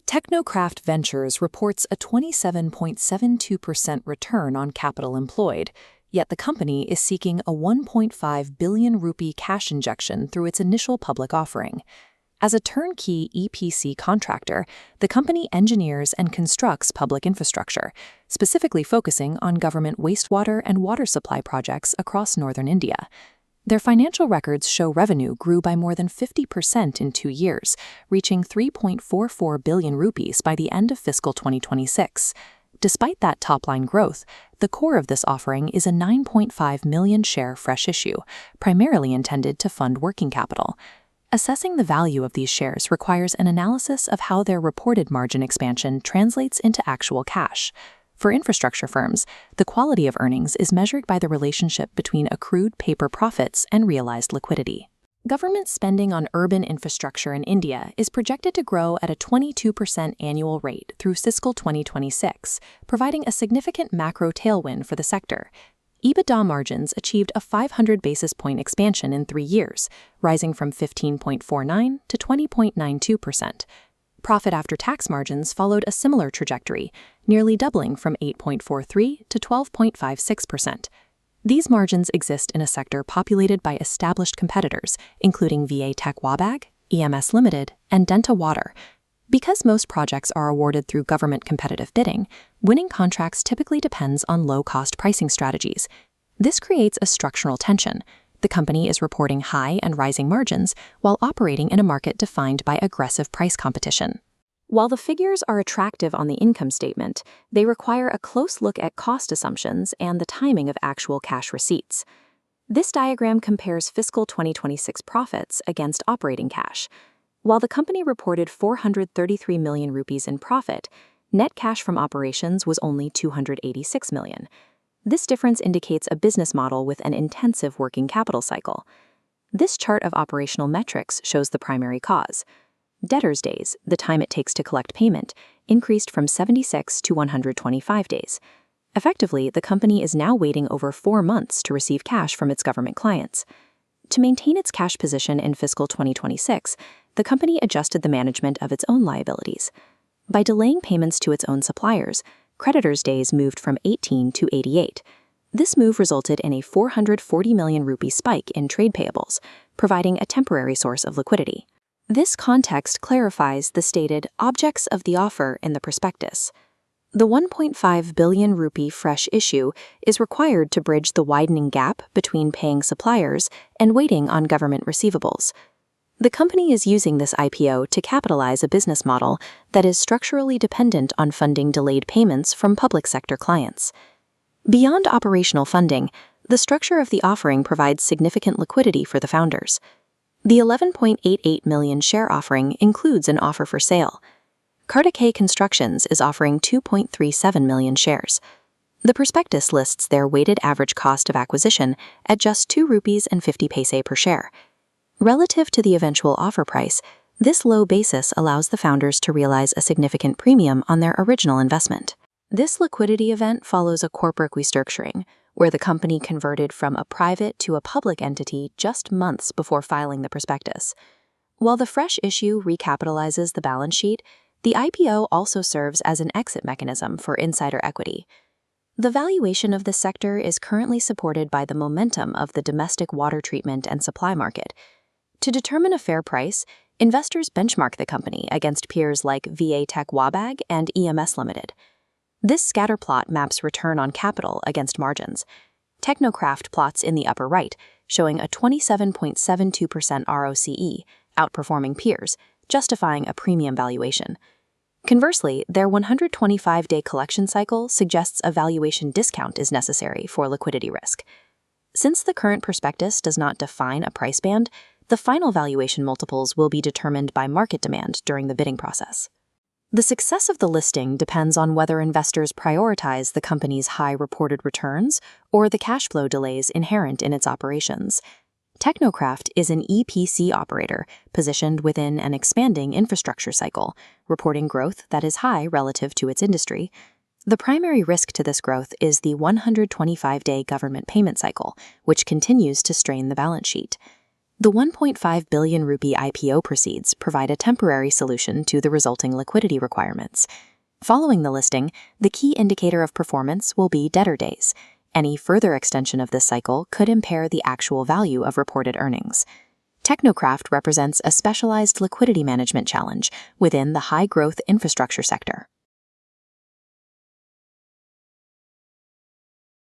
Technocraft Ventures reports a 27.72% return on capital employed, yet the company is seeking a 1.5 billion rupee cash injection through its initial public offering. As a turnkey EPC contractor, the company engineers and constructs public infrastructure, specifically focusing on government wastewater and water supply projects across northern India. Their financial records show revenue grew by more than 50% in 2 years, reaching 3.44 billion rupees by the end of fiscal 2026. Despite that top-line growth, the core of this offering is a 9.5 million share fresh issue, primarily intended to fund working capital. Assessing the value of these shares requires an analysis of how their reported margin expansion translates into actual cash. For infrastructure firms, the quality of earnings is measured by the relationship between accrued paper profits and realized liquidity. Government spending on urban infrastructure in India is projected to grow at a 22% annual rate through fiscal 2026, providing a significant macro tailwind for the sector. EBITDA margins achieved a 500 basis point expansion in 3 years, rising from 15.49% to 20.92%. Profit after tax margins followed a similar trajectory, nearly doubling from 8.43% to 12.56%. These margins exist in a sector populated by established competitors, including VVIP Infratech, EMS Limited, and Denta Water. Because most projects are awarded through government competitive bidding, winning contracts typically depends on low-cost pricing strategies. This creates a structural tension. The company is reporting high and rising margins while operating in a market defined by aggressive price competition. While the figures are attractive on the income statement, they require a close look at cost assumptions and the timing of actual cash receipts. This diagram compares fiscal 2026 profits against operating cash. While the company reported 433 million rupees in profit, net cash from operations was only 286 million. This difference indicates a business model with an intensive working capital cycle. This chart of operational metrics shows the primary cause. Debtors' days, the time it takes to collect payment, increased from 76 to 125 days. Effectively, the company is now waiting over 4 months to receive cash from its government clients. To maintain its cash position in fiscal 2026, the company adjusted the management of its own liabilities. By delaying payments to its own suppliers, creditors' days moved from 18 to 88. This move resulted in a 440 million rupee spike in trade payables, providing a temporary source of liquidity. This context clarifies the stated objects of the offer in the prospectus. The 1.5 billion rupee fresh issue is required to bridge the widening gap between paying suppliers and waiting on government receivables. The company is using this IPO to capitalize a business model that is structurally dependent on funding delayed payments from public sector clients. Beyond operational funding, the structure of the offering provides significant liquidity for the founders. The 11.88 million share offering includes an offer for sale. Turnkey Constructions is offering 2.37 million shares. The prospectus lists their weighted average cost of acquisition at just 2 rupees and 50 paise per share. Relative to the eventual offer price, this low basis allows the founders to realize a significant premium on their original investment. This liquidity event follows a corporate restructuring, where the company converted from a private to a public entity just months before filing the prospectus. While the fresh issue recapitalizes the balance sheet, the IPO also serves as an exit mechanism for insider equity. The valuation of this sector is currently supported by the momentum of the domestic water treatment and supply market. To determine a fair price, investors benchmark the company against peers like VVIP Infratech and EMS Limited. This scatter plot maps return on capital against margins. Technocraft plots in the upper right, showing a 27.72% ROCE, outperforming peers, justifying a premium valuation. Conversely, their 125-day collection cycle suggests a valuation discount is necessary for liquidity risk. Since the current prospectus does not define a price band, the final valuation multiples will be determined by market demand during the bidding process. The success of the listing depends on whether investors prioritize the company's high reported returns or the cash flow delays inherent in its operations. Technocraft is an EPC operator positioned within an expanding infrastructure cycle, reporting growth that is high relative to its industry. The primary risk to this growth is the 125-day government payment cycle, which continues to strain the balance sheet. The 1.5 billion rupee IPO proceeds provide a temporary solution to the resulting liquidity requirements. Following the listing, the key indicator of performance will be debtor days. Any further extension of this cycle could impair the actual value of reported earnings. Technocraft represents a specialized liquidity management challenge within the high-growth infrastructure sector.